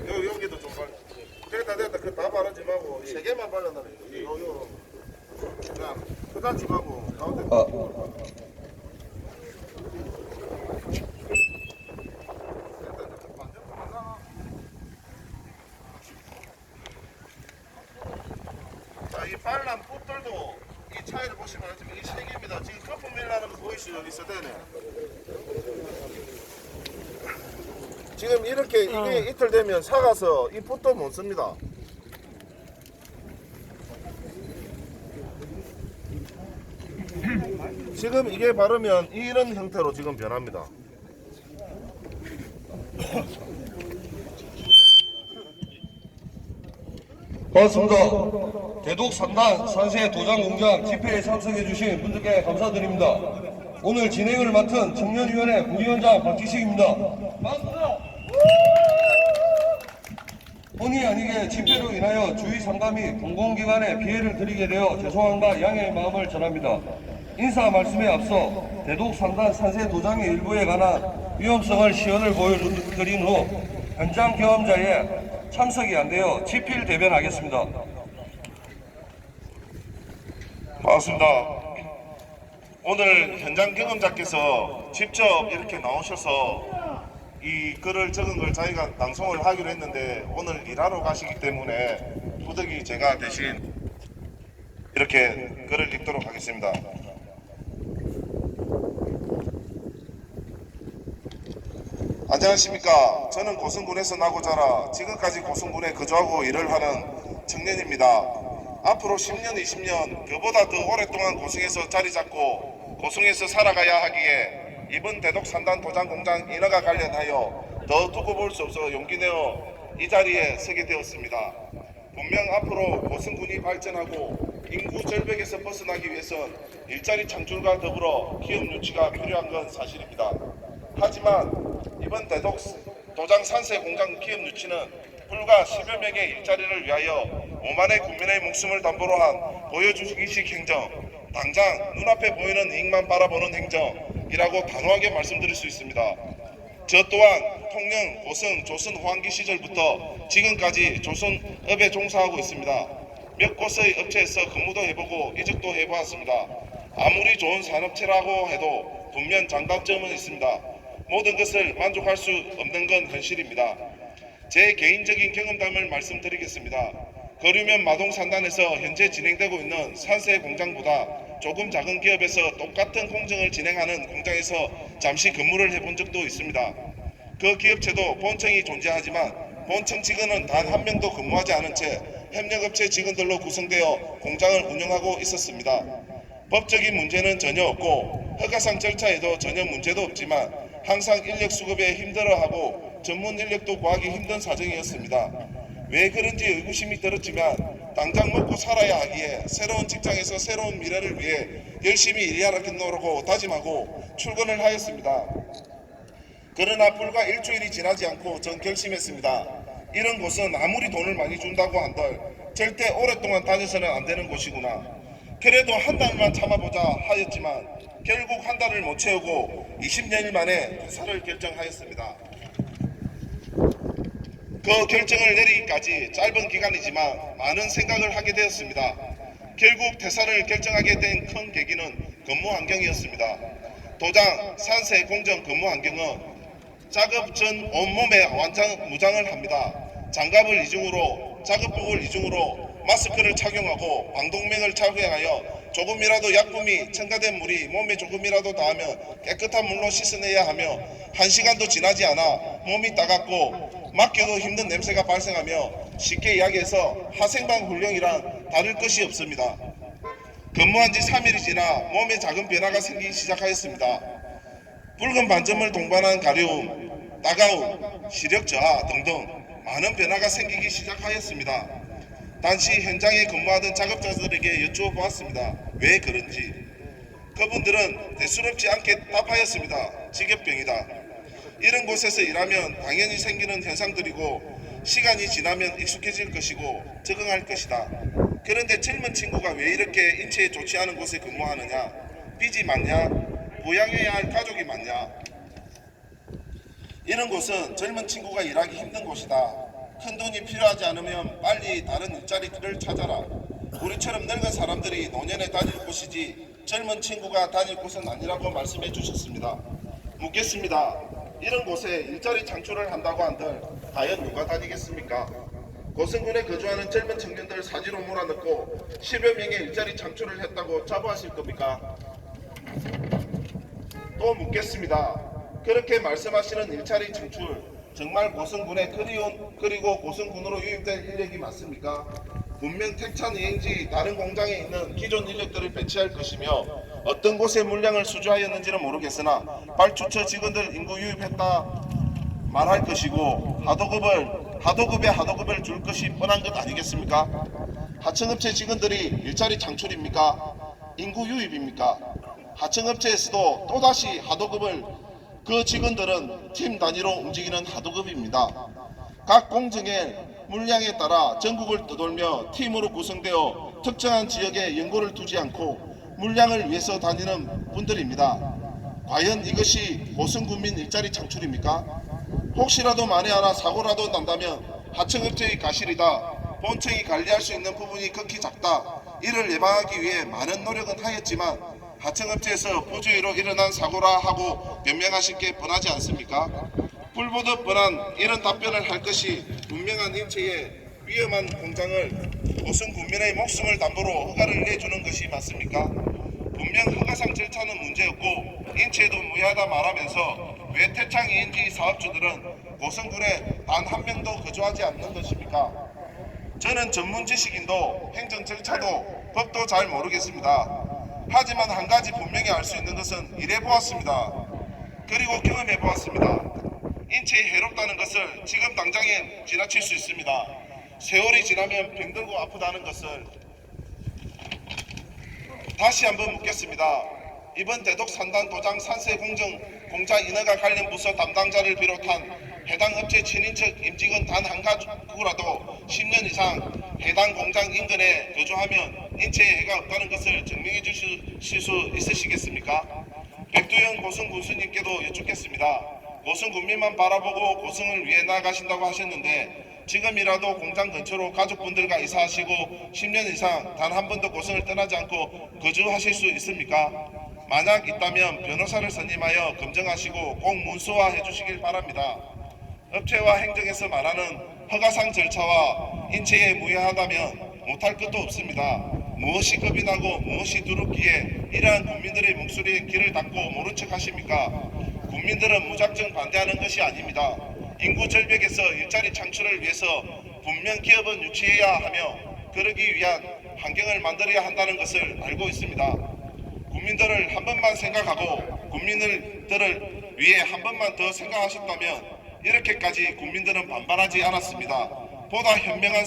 여기도 좀 발. 됐다. 그 다 바르지 말고 세 개만 발라놔. 요. 그냥 그다지 말고 가운데. 자, 이 빨간 붓들도 이 차이를 보시면 알지만 이 세 개입니다. 지금 거품 밀라는 거 보이시죠? 여기 있어대네. 지금 이렇게 이게 이틀 되면 사가서 이 붓도 못 씁니다. 지금 이게 바르면 이런 형태로 지금 변합니다. 반갑습니다. 대독 3단 산세 도장 공장 집회에 참석해 주신 분들께 감사드립니다. 오늘 진행을 맡은 청년위원회 부위원장 박지식입니다. 반갑습니다. 본의 아니게 집회로 인하여 주위 상가 및 공공기관에 피해를 드리게 되어 죄송함과 양해의 마음을 전합니다. 인사 말씀에 앞서 대독 3단 산세 도장의 일부에 관한 위험성을 시연을 보여드린 후 현장 경험자의 참석이 안 되어 집필 대변하겠습니다. 반갑습니다. 오늘 현장 경험자께서 직접 이렇게 나오셔서 이 글을 적은 걸 저희가 낭송을 하기로 했는데 오늘 일하러 가시기 때문에 부득이 제가 대신 이렇게 글을 읽도록 하겠습니다. 안녕하십니까. 저는 고성군에서 나고 자라 지금까지 고성군에 거주하고 일을 하는 청년입니다. 앞으로 10년, 20년 그보다 더 오랫동안 고성에서 자리 잡고 고성에서 살아가야 하기에 이번 대독 3단 도장 공장 인허가 관련하여 더 두고 볼 수 없어 용기 내어 이 자리에 서게 되었습니다. 분명 앞으로 고성군이 발전하고 인구 절벽에서 벗어나기 위해선 일자리 창출과 더불어 기업 유치가 필요한 건 사실입니다. 하지만 이번 대독 도장 산세 공장 기업 유치는 불과 10여 명의 일자리를 위하여 5만의 국민의 목숨을 담보로 한 보여주기식 행정, 당장 눈앞에 보이는 이익만 바라보는 행정이라고 단호하게 말씀드릴 수 있습니다. 저 또한 통영, 고성, 조선 호황기 시절부터 지금까지 조선업에 종사하고 있습니다. 몇 곳의 업체에서 근무도 해보고 이직도 해보았습니다. 아무리 좋은 산업체라고 해도 분명 장단점은 있습니다. 모든 것을 만족할 수 없는 건 현실입니다. 제 개인적인 경험담을 말씀드리겠습니다. 거류면 마동산단에서 현재 진행되고 있는 산세 공장보다 조금 작은 기업에서 똑같은 공정을 진행하는 공장에서 잠시 근무를 해본 적도 있습니다. 그 기업체도 본청이 존재하지만 본청 직원은 단 한 명도 근무하지 않은 채 협력업체 직원들로 구성되어 공장을 운영하고 있었습니다. 법적인 문제는 전혀 없고 허가상 절차에도 전혀 문제도 없지만 항상 인력 수급에 힘들어하고 전문 인력도 구하기 힘든 사정이었습니다. 왜 그런지 의구심이 들었지만 당장 먹고 살아야 하기에 새로운 직장에서 새로운 미래를 위해 열심히 일하려고 다짐하고 출근을 하였습니다. 그러나 불과 일주일이 지나지 않고 전 결심했습니다. 이런 곳은 아무리 돈을 많이 준다고 한들 절대 오랫동안 다녀서는 안 되는 곳이구나. 그래도 한 달만 참아보자 하였지만 결국 한 달을 못 채우고 20년 만에 퇴사를 결정하였습니다. 그 결정을 내리기까지 짧은 기간이지만 많은 생각을 하게 되었습니다. 결국 퇴사를 결정하게 된 큰 계기는 근무 환경이었습니다. 도장, 산세, 공정 근무 환경은 작업 전 온몸에 완전 무장을 합니다. 장갑을 이중으로, 작업복을 이중으로 마스크를 착용하고 방독면을 착용하여 조금이라도 약품이 첨가된 물이 몸에 조금이라도 닿으면 깨끗한 물로 씻어내야 하며 1시간도 지나지 않아 몸이 따갑고 맡겨도 힘든 냄새가 발생하며 쉽게 이야기해서 하생방 훈령이란 다를 것이 없습니다. 근무한 지 3일이 지나 몸에 작은 변화가 생기기 시작하였습니다. 붉은 반점을 동반한 가려움, 따가움, 시력 저하 등등 많은 변화가 생기기 시작하였습니다. 당시 현장에 근무하던 작업자들에게 여쭈어보았습니다. 왜 그런지. 그분들은 대수롭지 않게 답하였습니다. 직업병이다. 이런 곳에서 일하면 당연히 생기는 현상들이고 시간이 지나면 익숙해질 것이고 적응할 것이다. 그런데 젊은 친구가 왜 이렇게 인체에 좋지 않은 곳에 근무하느냐? 빚이 많냐? 보양해야 할 가족이 많냐? 이런 곳은 젊은 친구가 일하기 힘든 곳이다. 큰 돈이 필요하지 않으면 빨리 다른 일자리를 찾아라. 우리처럼 늙은 사람들이 노년에 다닐 곳이지 젊은 친구가 다닐 곳은 아니라고 말씀해 주셨습니다. 묻겠습니다. 이런 곳에 일자리 창출을 한다고 한들 과연 누가 다니겠습니까? 고성군에 거주하는 젊은 청년들 사지로 몰아넣고 10여 명의 일자리 창출을 했다고 자부하실 겁니까? 또 묻겠습니다. 그렇게 말씀하시는 일자리 창출 정말 고성군에 그리고 고성군으로 유입될 인력이 맞습니까? 분명 택찬 이행지 다른 공장에 있는 기존 인력들을 배치할 것이며 어떤 곳에 물량을 수주하였는지는 모르겠으나 발주처 직원들 인구 유입했다 말할 것이고 하도급에 하도급을 줄 것이 뻔한 것 아니겠습니까? 하청업체 직원들이 일자리 창출입니까? 인구 유입입니까? 하청업체에서도 또다시 하도급을 그 직원들은 팀 단위로 움직이는 하도급입니다. 각 공정의 물량에 따라 전국을 떠돌며 팀으로 구성되어 특정한 지역에 연고를 두지 않고 물량을 위해서 다니는 분들입니다. 과연 이것이 고성군민 일자리 창출입니까? 혹시라도 만에 하나 사고라도 난다면 하청업체의 가실이다. 본청이 관리할 수 있는 부분이 극히 작다. 이를 예방하기 위해 많은 노력은 하였지만 하청업체에서 부주의로 일어난 사고라 하고 변명하실 게 뻔하지 않습니까? 불보듯 뻔한 이런 답변을 할 것이 분명한 인체에 위험한 공장을 고성군민의 목숨을 담보로 허가를 내주는 것이 맞습니까? 분명 허가상 절차는 문제였고 인체도 무해하다 말하면서 왜 태창 ENG 사업주들은 고성군에 단 한 명도 거주하지 않는 것입니까? 저는 전문 지식인도 행정 절차도 법도 잘 모르겠습니다. 하지만 한 가지 분명히 알 수 있는 것은 일해보았습니다. 그리고 경험해보았습니다. 인체에 해롭다는 것을 지금 당장에 지나칠 수 있습니다. 세월이 지나면 병들고 아프다는 것을 다시 한번 묻겠습니다. 이번 대독 산단 도장 산세 공자 인허가 관련 부서 담당자를 비롯한 해당 업체 친인척 임직원 단 한 가구라도 10년 이상 해당 공장 인근에 거주하면 인체에 해가 없다는 것을 증명해 주실 수 있으시겠습니까? 백두현 고성 군수님께도 여쭙겠습니다. 고성 군민만 바라보고 고성을 위해 나가신다고 하셨는데 지금이라도 공장 근처로 가족분들과 이사하시고 10년 이상 단 한 번도 고성을 떠나지 않고 거주하실 수 있습니까? 만약 있다면 변호사를 선임하여 검증하시고 꼭 문서화해 주시길 바랍니다. 업체와 행정에서 말하는 허가상 절차와 인체에 무해하다면 못할 것도 없습니다. 무엇이 겁이 나고 무엇이 두렵기에 이러한 국민들의 목소리에 귀를 닫고 모른 척 하십니까? 국민들은 무작정 반대하는 것이 아닙니다. 인구 절벽에서 일자리 창출을 위해서 분명 기업은 유치해야 하며 그러기 위한 환경을 만들어야 한다는 것을 알고 있습니다. 국민들을 한 번만 생각하고 국민들을 위해 한 번만 더 생각하셨다면 이렇게까지 국민들은 반발하지 않았습니다. 보다 현명한